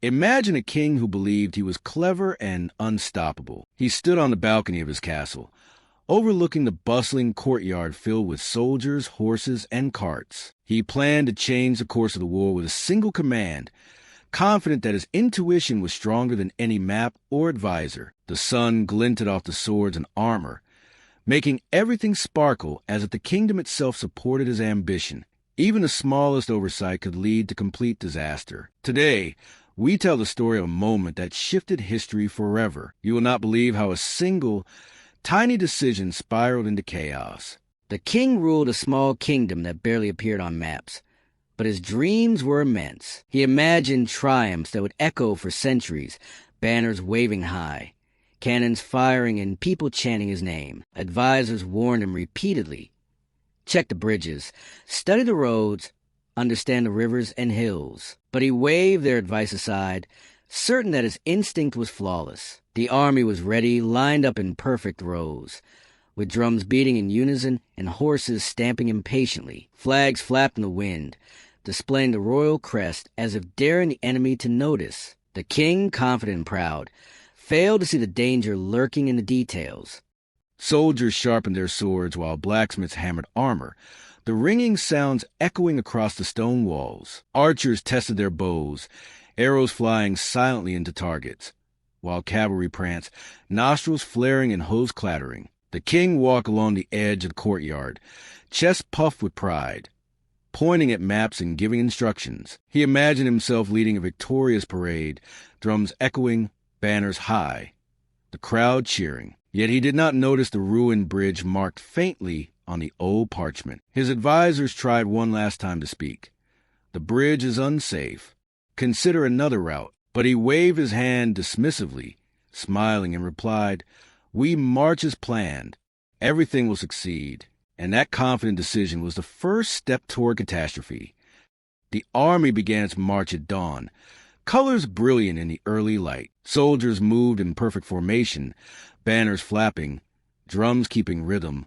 Imagine a king who believed he was clever and unstoppable. He stood on the balcony of his castle, overlooking the bustling courtyard filled with soldiers, horses, and carts. He planned to change the course of the war with a single command, confident that his intuition was stronger than any map or advisor. The sun glinted off the swords and armor, making everything sparkle as if the kingdom itself supported his ambition. Even the smallest oversight could lead to complete disaster. Today, we tell the story of a moment that shifted history forever. You will not believe how a single, tiny decision spiraled into chaos. The king ruled a small kingdom that barely appeared on maps, but his dreams were immense. He imagined triumphs that would echo for centuries, banners waving high, cannons firing and people chanting his name. Advisors warned him repeatedly. Check the bridges, study the roads, understand the rivers and hills. But he waved their advice aside, certain that his instinct was flawless. The army was ready, lined up in perfect rows, with drums beating in unison and horses stamping impatiently. Flags flapped in the wind, displaying the royal crest as if daring the enemy to notice. The king, confident and proud, failed to see the danger lurking in the details. Soldiers sharpened their swords while blacksmiths hammered armor, the ringing sounds echoing across the stone walls. Archers tested their bows, arrows flying silently into targets, while cavalry pranced, nostrils flaring and hooves clattering. The king walked along the edge of the courtyard, chest puffed with pride, pointing at maps and giving instructions. He imagined himself leading a victorious parade, drums echoing, banners high, the crowd cheering. Yet he did not notice the ruined bridge marked faintly on the old parchment. His advisors tried one last time to speak. The bridge is unsafe. Consider another route. But he waved his hand dismissively, smiling, and replied, "We march as planned. Everything will succeed." And that confident decision was the first step toward catastrophe. The army began its march at dawn, colors brilliant in the early light. Soldiers moved in perfect formation, banners flapping, drums keeping rhythm,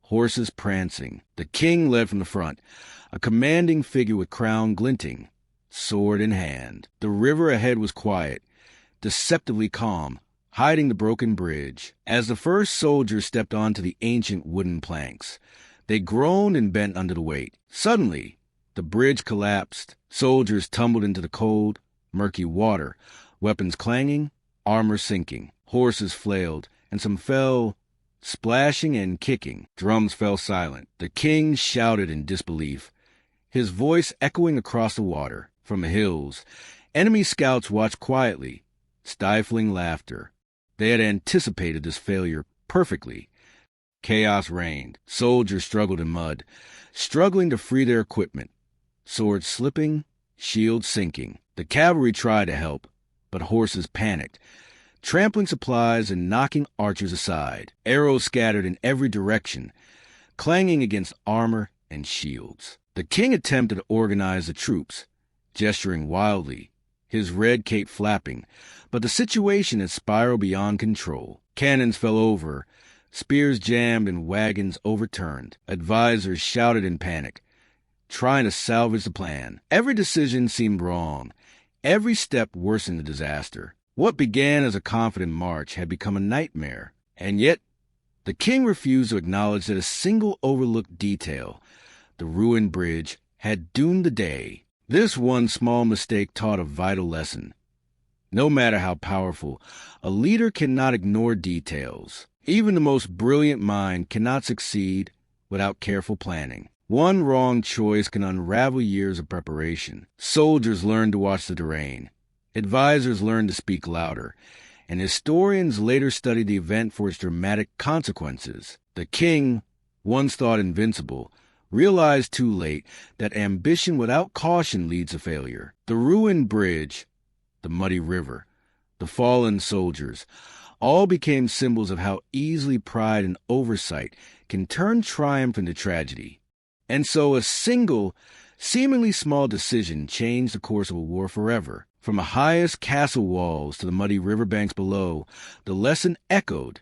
horses prancing. The king led from the front, a commanding figure with crown glinting, sword in hand. The river ahead was quiet, deceptively calm, hiding the broken bridge. As the first soldiers stepped onto the ancient wooden planks, they groaned and bent under the weight. Suddenly, the bridge collapsed. Soldiers tumbled into the cold, murky water, weapons clanging, armor sinking. Horses flailed, and some fell, splashing and kicking. Drums fell silent. The king shouted in disbelief, his voice echoing across the water. From the hills, enemy scouts watched quietly, stifling laughter. They had anticipated this failure perfectly. Chaos reigned. Soldiers struggled in mud, struggling to free their equipment, swords slipping, shields sinking. The cavalry tried to help, but horses panicked, trampling supplies and knocking archers aside. Arrows scattered in every direction, clanging against armor and shields. The king attempted to organize the troops, gesturing wildly, his red cape flapping, but the situation had spiraled beyond control. Cannons fell over, spears jammed and wagons overturned. Advisors shouted in panic, trying to salvage the plan. Every decision seemed wrong. Every step worsened the disaster. What began as a confident march had become a nightmare. And yet, the king refused to acknowledge that a single overlooked detail, the ruined bridge, had doomed the day. This one small mistake taught a vital lesson. No matter how powerful, a leader cannot ignore details. Even the most brilliant mind cannot succeed without careful planning. One wrong choice can unravel years of preparation. Soldiers learned to watch the terrain. Advisors learned to speak louder. And historians later studied the event for its dramatic consequences. The king, once thought invincible, realized too late that ambition without caution leads to failure. The ruined bridge, the muddy river, the fallen soldiers, all became symbols of how easily pride and oversight can turn triumph into tragedy. And so a single, seemingly small decision changed the course of a war forever. From the highest castle walls to the muddy riverbanks below, the lesson echoed.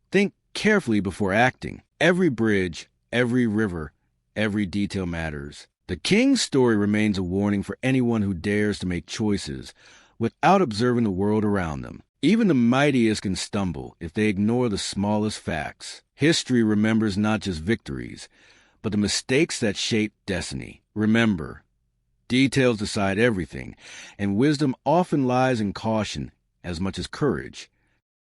Think carefully before acting. Every bridge, every river, every detail matters. The king's story remains a warning for anyone who dares to make choices without observing the world around them. Even the mightiest can stumble if they ignore the smallest facts. History remembers not just victories, but the mistakes that shape destiny. Remember, details decide everything, and wisdom often lies in caution as much as courage.